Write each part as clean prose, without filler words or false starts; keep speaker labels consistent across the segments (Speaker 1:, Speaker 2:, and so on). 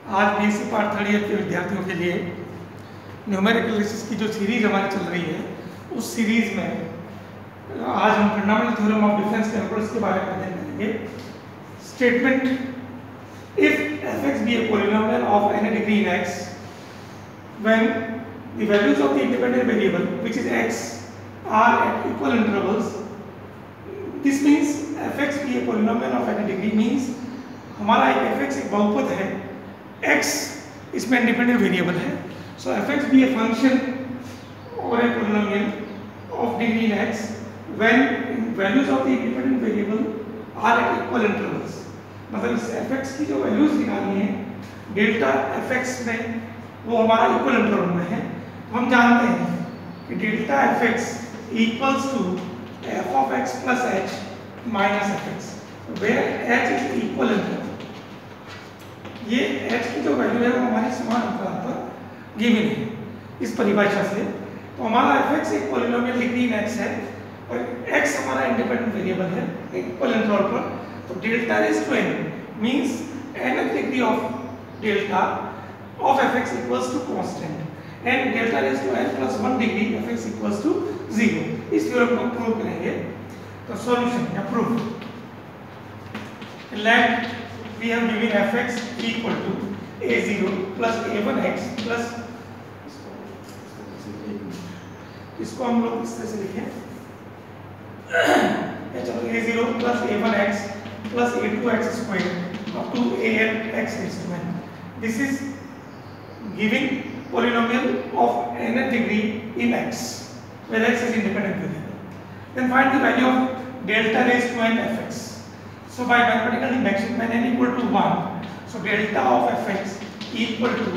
Speaker 1: आज BSc part third year के विद्यार्थियों के लिए न्यूमेरिकल एनालिसिस की जो सीरीज हमारी चल रही है उस सीरीज में आज हम fundamental theorem of difference calculus के बारे में देखेंगे। Statement if f(x) be a polynomial of any degree in x when the values of the independent variable which is x are at equal intervals, this means f(x) be a polynomial of any degree means हमारा एक f(x) एक बहुपद है, x इसमें independent variable है, सो f(x) be a function or a polynomial of degree in x when values of the independent variable are at equal intervals। मतलब इस f(x) की जो वैल्यूज निकालनी है डेल्टा f(x) में वो हमारा इक्वल इंटरवल में है। हम जानते हैं कि delta f(x) equals to f(x) plus h minus f(x) where h is equal interval. ये h की जो वैल्यू है वो हमारे समान अंतराल पर गिवन है इस परिभाषा से। तो हमारा f(x) एक पॉलिनोमियल डिग्री इन x है और x हमारा इंडिपेंडेंट वेरिएबल है इक्वल इंटरवल पर। तो delta raise to n means nth degree of delta of f(x) equals to constant and delta raised to n plus 1 degree f(x) equals to 0। इस theorem को prove करेंगे। तो solution या proof, let we have given f(x) equal to a0 plus a1x plus इसको हम लोग इस तरह से लिखें, चलो a0 plus a1x plus a2x square up to an x raised to n. This is giving polynomial of nth degree in x, where x is independent variable. Then find the value of delta raised to n f(x). So by mathematical induction, when n equal to 1, so delta of f(x) equal to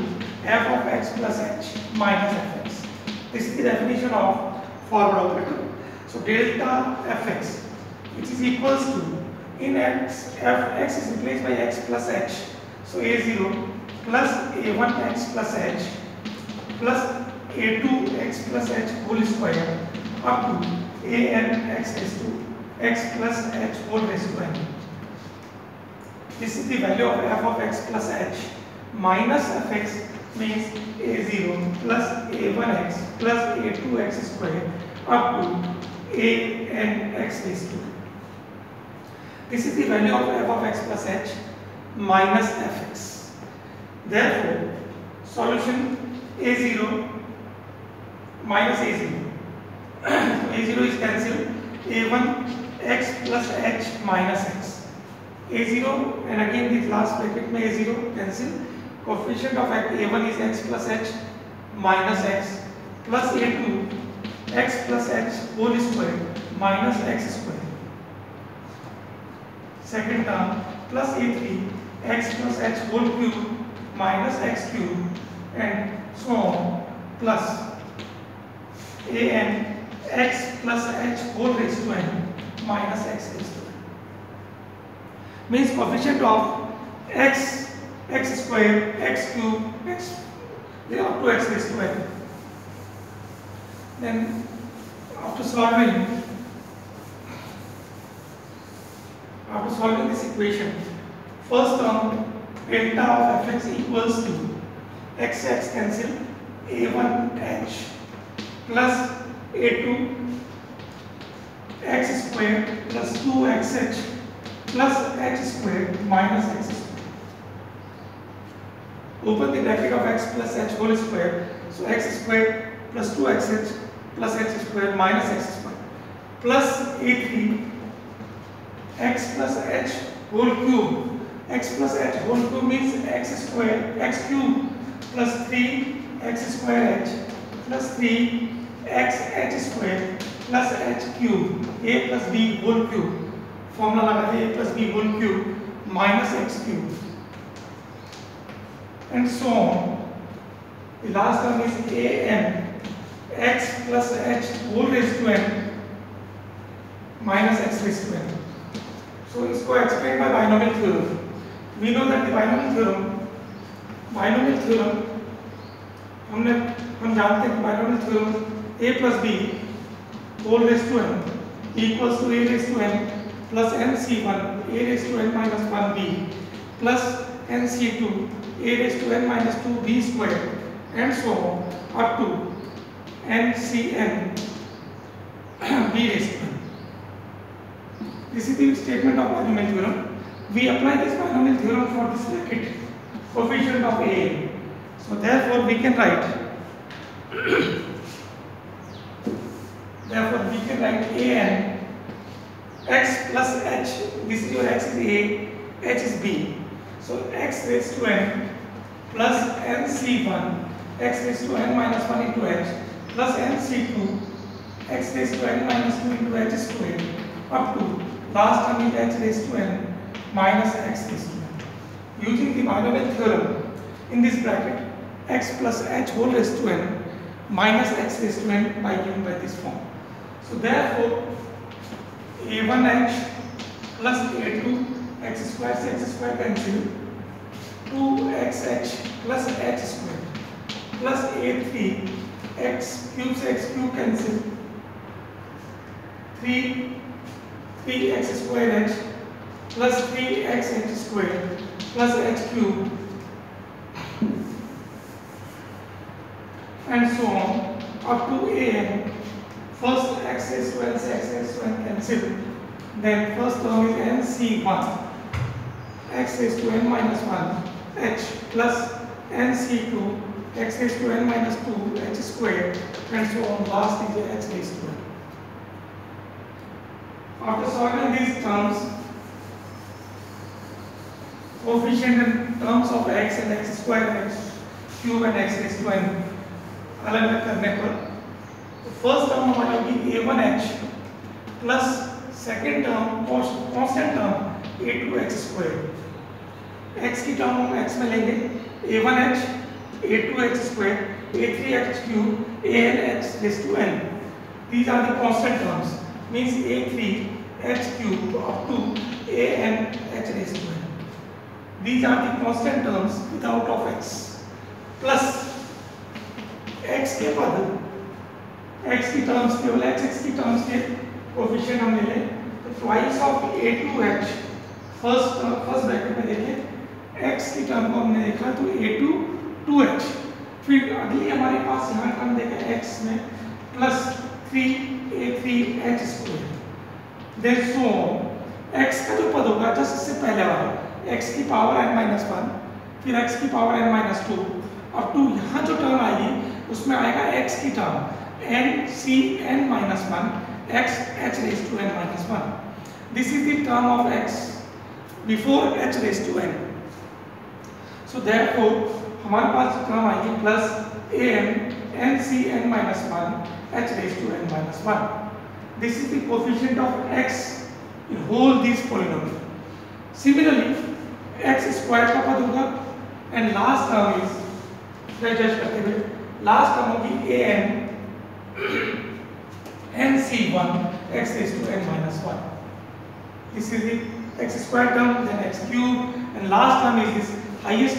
Speaker 1: f of x plus h minus f(x). This is the definition of forward operator. So delta f(x) which is equals to, in x f(x) is replaced by x plus h, so a0 plus a1x plus h plus a2x plus h whole square up to an x raised to x plus h whole raised to n. This is the value of f of x plus h minus f(x) means a0 plus a1x plus a2x square up to an x raised to. This is the value of f of x plus h minus f(x). Therefore, solution a0 minus a0. a0 is cancelled. a1 x plus h minus x. a0 and again the last bracket में a0 cancel. Coefficient of a1 is x plus h minus x plus a2 x plus h whole square minus x square. Second term plus a3 x plus h whole cube minus x cube and so on plus an x plus h whole raised to n minus x raised to n. Means coefficient of x square x cube x up to x raised to n. Then after solving this equation, first term delta of f(x) equals to x cancel a1h plus a2 x square plus 2xh plus h square minus x square. Open the bracket of x plus h whole square, so x square plus 2xh plus h square minus x square plus a3 x plus h whole cube. X plus h whole cube means x square x cube plus 3x square h plus 3x h square plus h cube a plus b whole cube. Formula लगाते a plus b whole cube minus x cube and so on. The last term is an x plus h whole raised to n minus x raised to n. So इसको explain by binomial theorem. We know that the binomial theorem हम जानते हैं कि binomial theorem a plus b whole raised to n equals to a raised to n plus nc1 a raised to n minus 1b plus nc2 a raised to n minus 2b square and so on up to ncn b raised to n. This is the statement of binomial theorem. We apply this binomial theorem for this bracket coefficient of a. So therefore we can write an x plus h. This is your x is a, h is b. So x raised to n plus nc1, x raised to n minus 1 into h plus nc2, x raised to n minus 2 into h squared up to last term is h raised to n minus x raised to n. Using the binomial theorem in this bracket, x plus h whole raised to n minus x raised to n by given by this form. So therefore a1h plus a2 x square cancel 2xh plus h square plus a3 x cube cancel 3x square h plus 3xh square plus h cube and so on up to an. First x raised to n से x raised to n cancel. Then first term is nc1 x raised to n minus 1 h plus nc2 x raised to n minus 2 h squared and so on. Last is h raised to n. After solving these terms, coefficient in terms of x and x square, x cube and x raised to n अलग अलग करने पर first term हमारी होगी a1h plus second term constant term a2x square. x की term हम x में लेंगे a1h a2x square a3x cube anx raised to n. These are the constant terms, means a3h cube up to anh raised to n. These are the constant terms without of x plus x के पद x की terms केवल x की terms के coefficient हम ले लें तो twice of a2h first bracket में देखिए x की टर्म को हमने देखा तो a2 2h. फिर अगली हमारे पास यहाँ टर्म देखें x में plus 3a3h square. Then so x का जो पद होगा जस्ट इससे पहले वाला x की पावर n माइनस 1 फिर x की पावर n माइनस 2 अब टू यहाँ जो टर्म आएगी उसमें आएगा x की term n c n minus 1 x h raised to n minus 1. This is the term of x before h raised to n. So therefore हमारे पास term आएगी plus an n c n minus 1 h raised to n minus 1. This is the coefficient of x in whole these polynomial. Similarly x square का पद होगा and last term is just करते हुए last term होगी an nc1 x raised to n minus 1. This is the x square term, then x cube, and last term is this highest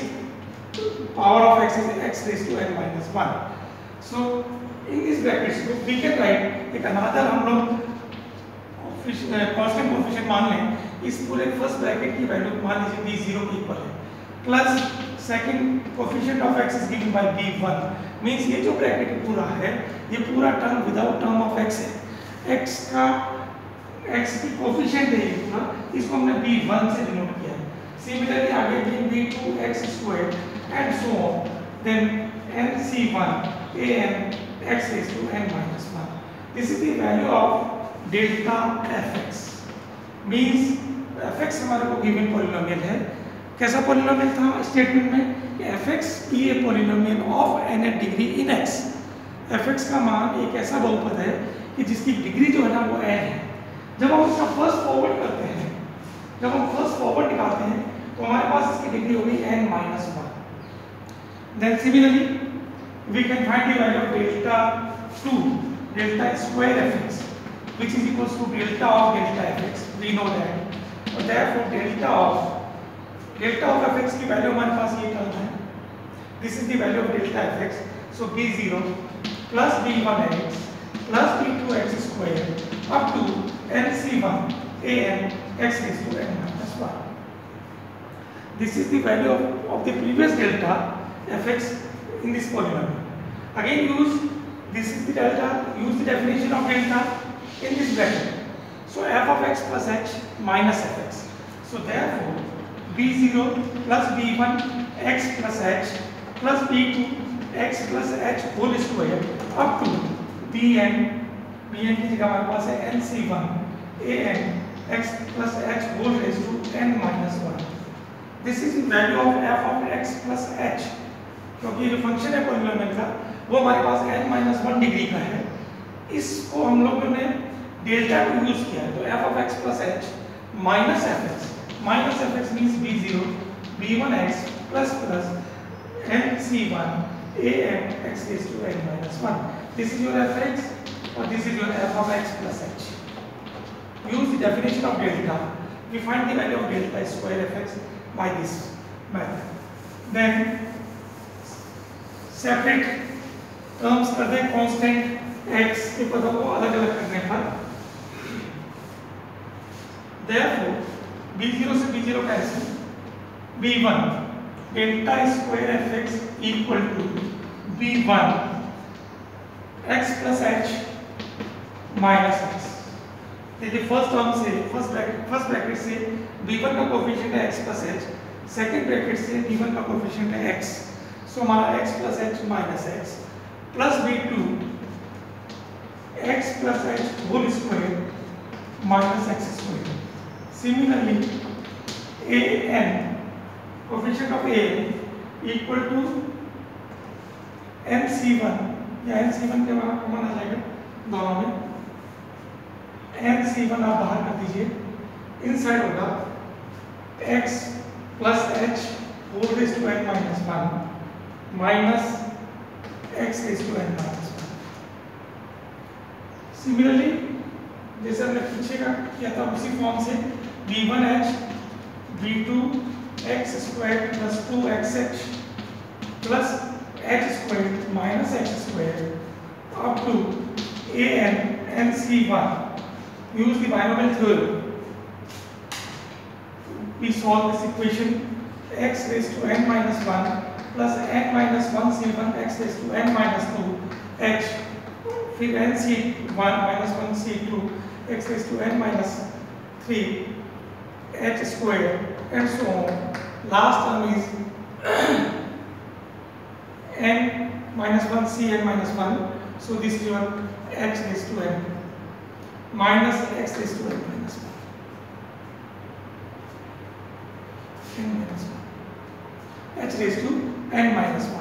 Speaker 1: power of x is x raised to n minus 1. So in this brackets we can write एक another हम लोग constant coefficient मान लें इस पूरे first bracket की value मान लीजिए b0 के इक्वल है plus second coefficient of x is given by b1. Means ये जो ब्रैकेट पूरा है ये पूरा term without term of x है. x का x की कोएफिशिएंट है ये पूरा, इसको हमने b1 से डिनोट किया है. सिमिलरली आगे भी b2x square and so on. Then nc1 an x raised to n minus 1. This is the value of delta fx. Means fx हमारे को गिवन पॉलिनोमियल है. कैसा पॉलिनोमियल था स्टेटमेंट में fx be a polynomial of n degree in x. fx का मान एक ऐसा बहुपद है कि जिसकी डिग्री जो है ना वो n है. जब हम इसका फर्स्ट फॉरवर्ड करते हैं, जब हम फर्स्ट फॉरवर्ड निकालते हैं तो हमारे पास इसकी डिग्री होगी n minus 1. Then similarly we can find the value of delta 2 delta square fx which is equals to delta of delta fx. We know that. So therefore delta of fx की वैल्यू हमारे पास ये term है. This is the value of delta fx. So b0 plus b1x plus b2x square up to nc1 an x raised to n minus 1. This is the value of the previous delta fx in this polynomial. Again this is the delta, use the definition of delta in this bracket. So f of x plus h minus fx. So therefore b0 plus b1 x plus h plus b2 x plus h whole square up to bn की जगह हमारे पास है nc1 an x plus h whole raised to n minus 1. This is the value of f of x plus h, क्योंकि जो function है polynomial का वो हमारे पास n minus 1 डिग्री का है. इसको हम लोगों ने डेल्टा को यूज किया है, तो f of x plus h minus fx means b0 b1x plus nc1 an x raised to n minus 1. This is your fx or this is your f of x plus h. Use the definition of delta. We find the value of delta square fx by this method. Then separate terms कर दें constant x के पदों को अलग अलग करने पर. Therefore b0 से b0 cancel, b1 delta square fx equal to b1 x plus h minus x. देखिए फर्स्ट टर्म से फर्स्ट ब्रैकेट से b1 का कोएफिशिएंट है x plus h, second bracket से b1 का कोएफिशिएंट है x. सो हमारा x plus h minus x plus b2 x plus h whole square minus x square. Similarly an coefficient of a equal to nc1 या nc1 के बाहर common आ जाएगा दोनों में. nc1 आप बाहर कर दीजिए, इनसाइड होगा x plus h whole raised to n minus 1 minus x raised to n minus 1. Similarly जैसे हमने पीछे का किया था उसी फॉर्म से b1h b2 x squared plus 2xh plus h squared minus x squared up to an nc1. Use the binomial theorem. We solve this equation x raised to n minus 1 plus n minus 1 c1 x raised to n minus 2 h, फिर n c1 minus 1 c2 x raised to n minus 3 h square and so on. Last term is n minus 1 c n minus 1. So this is your h raised to n minus x raised to n minus 1. n minus 1. H raised to n minus 1.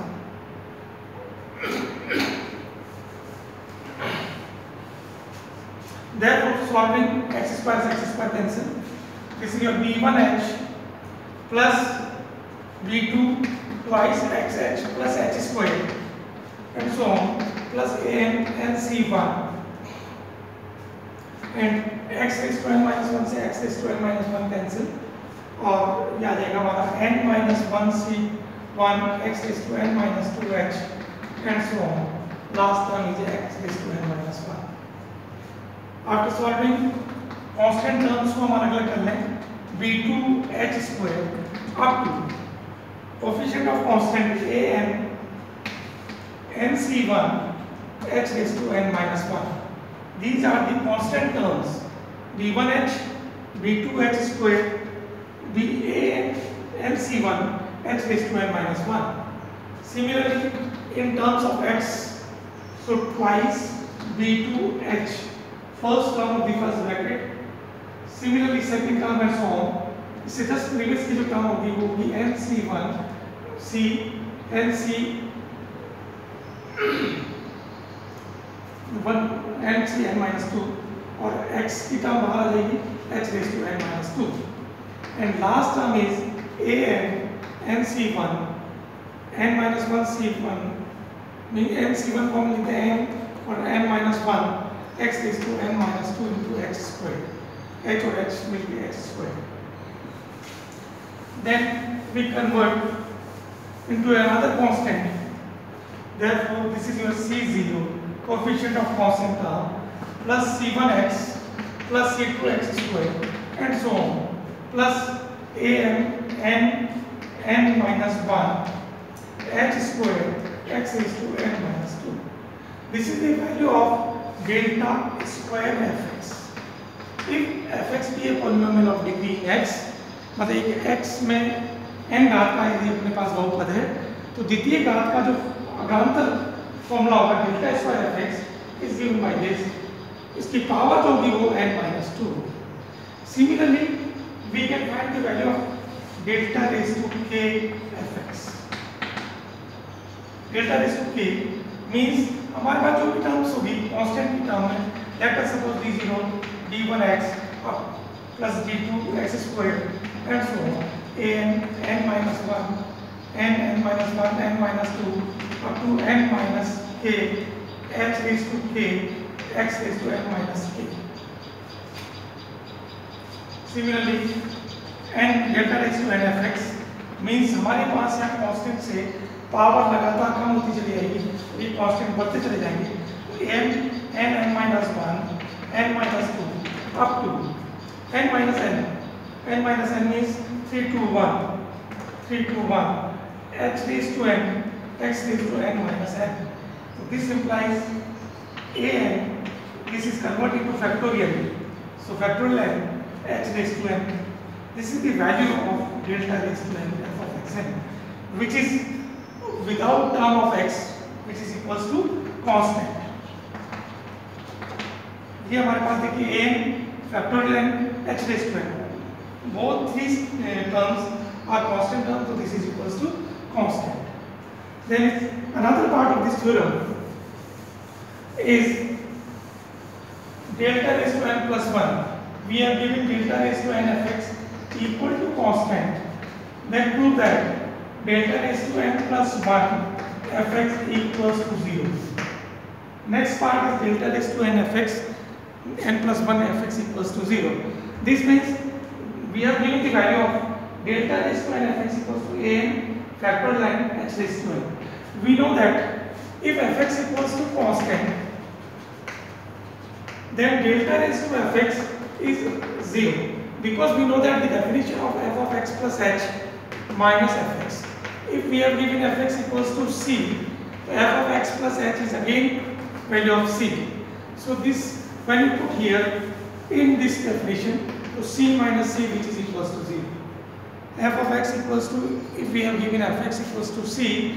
Speaker 1: Therefore, solving x square cancel. This is your b1h plus b2 twice xh plus h square and so on plus an nc1 and x raised to n minus 1 से x raised to n minus 1 cancel और ये आ जाएगा हमारा n minus 1 c1 x raised to n minus 2h and so on. Last term is x raised to n minus 1. After solving constant terms को हम अलग अलग कर लें. b2h square up to coefficient of constant an nc1 h raised to n minus 1. These are the constant terms b1h, b2h square, ban nc1 h raised to n minus 1. Similarly, in terms of x, so twice b2h, first term of the first bracket. Similarly, second term and so on. इससे just previous की जो term होगी वो होगी nc1 c nc 1 nc n minus 2 और x की term बाहर आ जाएगी h raised to n minus 2 and last term is an nc1 n minus 1 c1 meaning nc1 form लेते हैं n और n minus 1 x raised to n minus 2 into x square. H or h will be x square. Then we convert into another constant. Therefore, this is your c0, coefficient of constant term, plus c1x plus c2x square and so on, plus an n n minus 1 h square x raised to n minus 2. This is the value of delta square fx. If fx be a polynomial of degree x, मतलब एक x में n घात का यदि अपने पास बहुपद है तो द्वितीय घात का जो अगांतर फॉर्मूला होगा delta square fx is given by this, इसकी पावर जो होगी वो n minus 2. Similarly, we can find the value of delta raised to k fx. Delta raised to k means हमारे पास जो भी टर्म्स होगी कांस्टेंट की टर्म है, let us suppose d0 d1x plus d2x square and so on, n minus 1 n minus 1 n minus 2 up to n minus k h raised to k x raised to n minus k. Similarly, n delta raised to n fx means हमारे पास यहाँ constant से power लगातार कम होती चली जाएगी, ये constant बढ़ते चले जाएंगे, तो n minus 1 n minus 2 up to n minus n means 3 to 1 h raised to n x raised to n minus n. So this implies an, this is converted to factorial, so factorial n h raised to n. This is the value of delta raised to n f of x n, which is without term of x, which is equals to constant. ये हमारे पास देखिए an factorial n h raised to n, both these terms are constant terms, so this is equals to constant. Then another part of this theorem is delta raised to n plus 1. We are given delta raised to n fx equal to constant. Then prove that delta raised to n plus 1 fx equals to 0. Next part is delta raised to n fx n plus 1 fx equals to 0. This means we are given the value of delta raised to n fx equals to an factorial n h raised to n. We know that if fx equals to constant, then delta raised to fx is 0, because we know that the definition of f of x plus h minus fx. If we have given fx equals to c, f of x plus h is again value of c. So this, when you put here in this definition, to c minus c, which is equals to 0. F of x equals to, if we have given fx equals to c,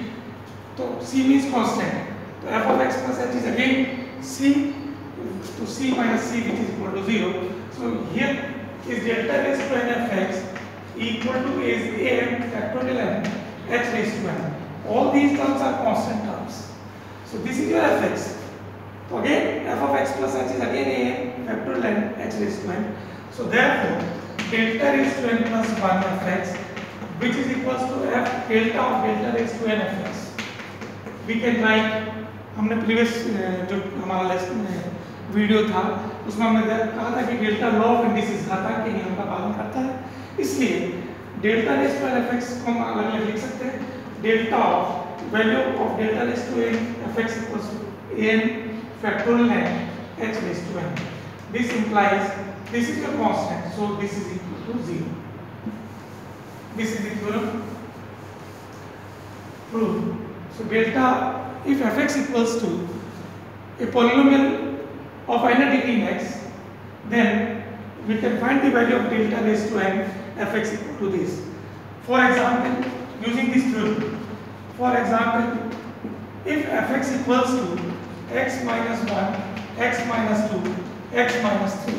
Speaker 1: so c means constant. So f of x plus h is again c to c minus c, which is equal to 0. So here is delta raised to n fx equal to is an factorial n h raised to n. All these terms are constant terms. So this is your fx. So again f of x plus h is again an factorial n h raised to n. So therefore delta raised to n plus 1 fx, which is equals to f delta of delta raised to n fx. We can write, हमने previous जो हमारा lesson video था उसमें हमने कहा था कि delta law of indices घातांक के नियम का पालन करता है, इसलिए delta raise to n fx को हम अलग लिख सकते हैं, delta of value of delta raise to n fx equals to n factorial n h raised to n. This implies this is your constant, so this is equal to 0. This is the theorem proved. So delta, if fx equals to a polynomial of n degree in x, then we can find the value of delta raised to n fx equal to this. For example, using this theorem, for example, if fx equals to x minus 1, x minus 2, x minus 3,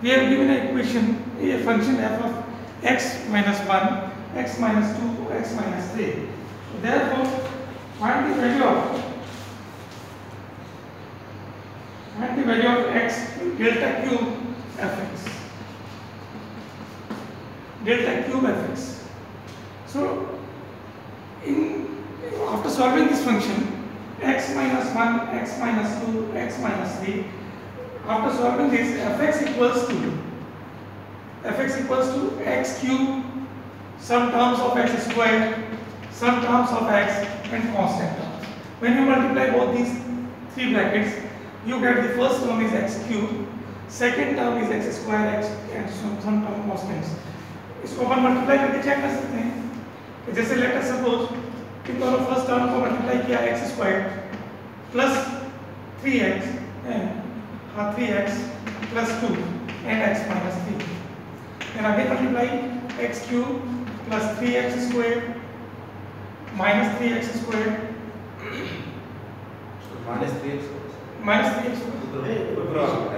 Speaker 1: we have given an equation, a function f of x minus 1, x minus 2, x minus 3. So therefore, find the value of x delta cube fx, delta cube fx. So after solving this function x minus 1, x minus 2, x minus 3, after solving this fx equals to x cube, some terms of x squared, some terms of x, and constant terms. When you multiply both these three brackets, you get the first term is x cube, second term is x square, x, and some term constants. इसको अपन multiply करके check कर सकते हैं कि जैसे let us suppose in दोनों first term को multiply किया x square plus 3x 3x plus 2 and x minus 3 and again multiply x cube plus 3x square minus 3x square
Speaker 2: minus 3x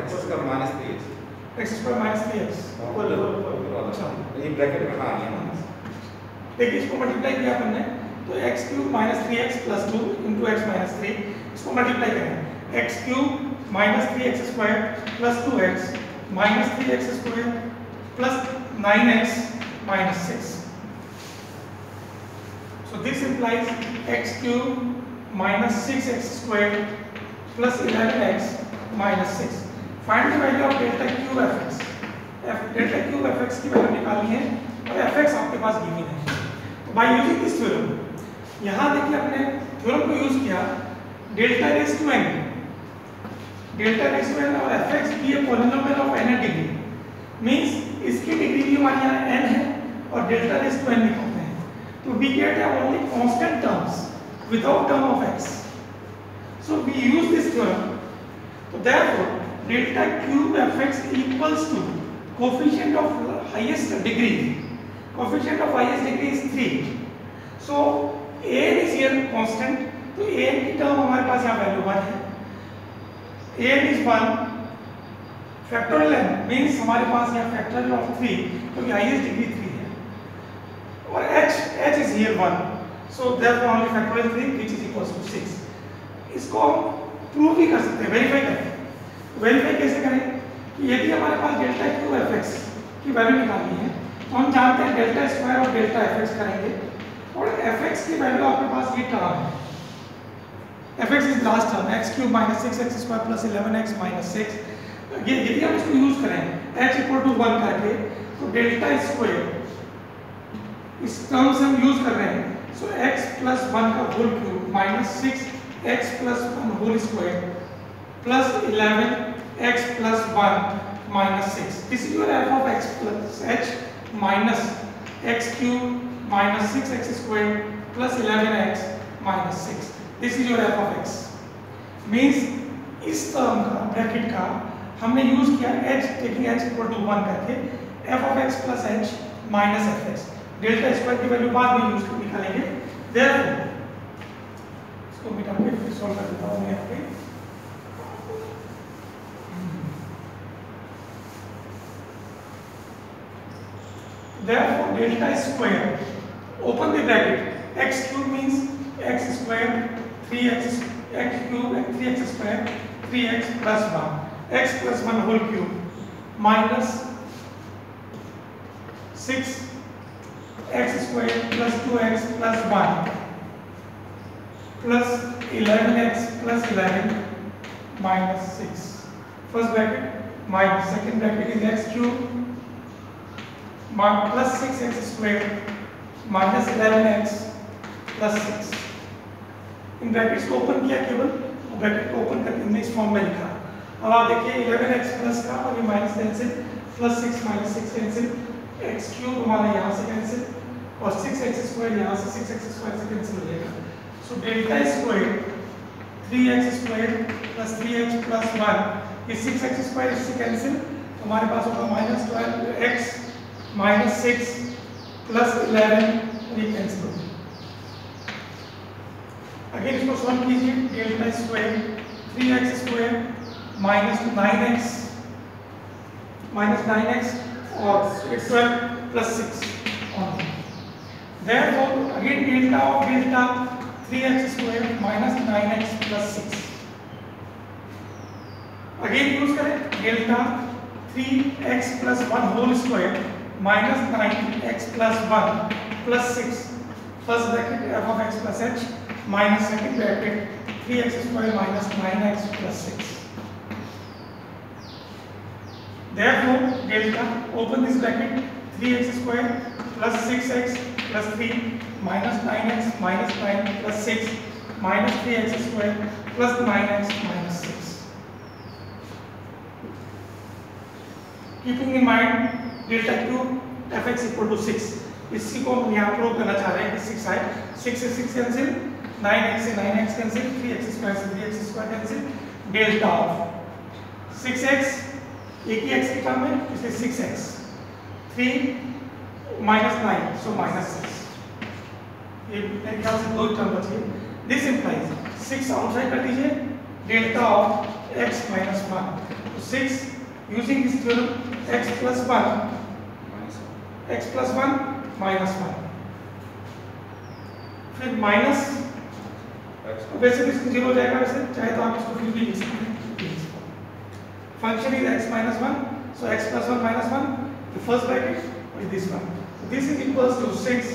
Speaker 2: x का minus 3x
Speaker 1: x square minus 3x
Speaker 2: अच्छा ये bracket में आ गया minus.
Speaker 1: देखिए इसको multiply किया हमने तो x cube minus 3x plus 2 into x minus 3, इसको मल्टीप्लाई करें x cube minus 3x square plus 2x minus 3x square plus 9x minus 6. So this implies x cube minus 6x square plus 11x minus 6. Find the value of delta cube fx. Delta cube fx की value निकालनी है और fx आपके पास given है. तो by using this theorem, यहाँ देखिए अपने थ्योरम को यूज किया delta raise to n. Delta raise to n और fx की ये polynomial of n degree means इसकी डिग्री भी हमारे यहाँ n है और डेल्टा रेज टू n निकालते हैं. तो we get only constant terms without term of x. So we use this theorem. So therefore delta cube fx equals to coefficient of highest degree. Coefficient of highest degree is 3. So an is here constant. तो an की term हमारे पास यहाँ value 1 है. an is 1. Factorial n means हमारे पास यहाँ factorial of 3 क्योंकि highest degree 3 है और h is here 1. So therefore only factorial 3 which is equals to 6. इसको हम प्रूव भी कर सकते हैं, वेरीफाई करके. वेरीफाई कैसे करें कि यदि हमारे पास डेल्टा क्यूब fx की वैल्यू निकालनी है तो हम जानते हैं डेल्टा स्क्वायर और डेल्टा fx करेंगे और fx की वैल्यू आपके पास ये टर्म है. fx is last term x cube minus 6x square plus 11x minus 6. ये यदि हम इसको यूज करें h इक्वल टू 1 करके तो डेल्टा स्क्वायर इस टर्म से हम यूज कर रहे हैं. सो x प्लस 1 का whole cube minus 6x plus 1 whole square plus 11x plus 1 minus 6. This is your f of x plus h minus x cube minus 6x square plus 11x minus 6. This is your f of x. Means इस term का bracket का हमने use किया h taking h equal to 1 करके f of x plus h minus fx. Delta square की value बाद में use कर निकालेंगे. Therefore इसको मिटा के फिर सॉल्व कर देता हूं मैं यहाँ पे. Therefore delta square, open the bracket, x cube means x square 3x cube and 3x square 3x plus 1, x plus 1 whole cube minus 6x square plus 2x plus 1 plus 11x plus 11 minus 6. First bracket minus, second bracket is x cube plus 6x square minus 11x plus 6. In brackets को open किया केवल, bracket को open करके हमने इस form में लिखा. अब आप देखिए 11x प्लस का और ये minus cancel plus 6 minus 6 cancel, x cube हमारा यहाँ से कैंसिल और 6x स्क्वायर यहाँ से 6x स्क्वायर से कैंसिल हो जाएगा. So delta square 3x square plus 3x plus 1, ये 6x स्क्वायर इससे कैंसिल, हमारे पास होगा माइनस 12x माइनस 6 प्लस 11 ये कैंसिल हो गया. अगेन इसको सॉल्व कीजिए. Delta square 3x square minus 9x और 12 plus 6 on. Therefore again delta of delta 3x square minus 9x plus 6. Again use करें delta 3x plus 1 whole square minus 9x plus 1 plus 6. First bracket f of x plus h minus second bracket 3x square minus 9x plus 6. Therefore delta, open this bracket, 3x square plus 6x plus 3 minus 9x minus 9 plus 6 minus 3x square plus 9x minus 6. Keeping in mind delta cube fx equal to 6। इसी को हम यहाँ prove करना चाह रहे हैं कि 6 आए। 6 से 6 कैंसिल, 9x से 9x कैंसिल, 3x स्क्वायर से 3x square cancel, delta of 6x एक ही x की टर्म है इसलिए 6x, 3 माइनस 9 सो माइनस 6। ये मेरे ख्याल से दो टर्म बची है। दिस इंप्लाइज 6 आउटसाइड कर दीजिए, डेल्टा ऑफ x minus 1। तो 6 using this theorem x plus 1 minus 1 फिर माइनस, वैसे भी इसको 0 हो जाएगा, वैसे चाहे तो आप इसको फिर भी लिख सकते हैं। Function is x minus 1 so x plus 1 minus 1 the first bracket with this one, so this is equals to 6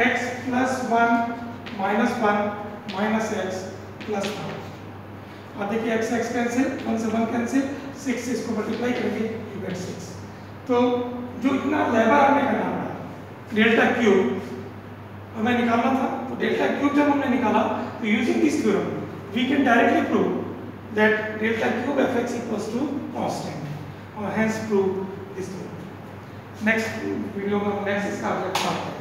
Speaker 1: x plus 1 minus 1 minus x plus 1। और देखिए x x कैंसिल, 1 से 1 कैंसिल, 6 से इसको मल्टीप्लाई करेंगे यू गेट 6। तो जो इतना labour हमने करना था डेल्टा क्यूब हमें निकालना था, तो डेल्टा क्यूब जब हमने निकाला तो using this theorem we can directly prove that delta cube fx equals to constant और hence prove this theorem. Next video में नेक्स्ट इसका अगला पार्ट है।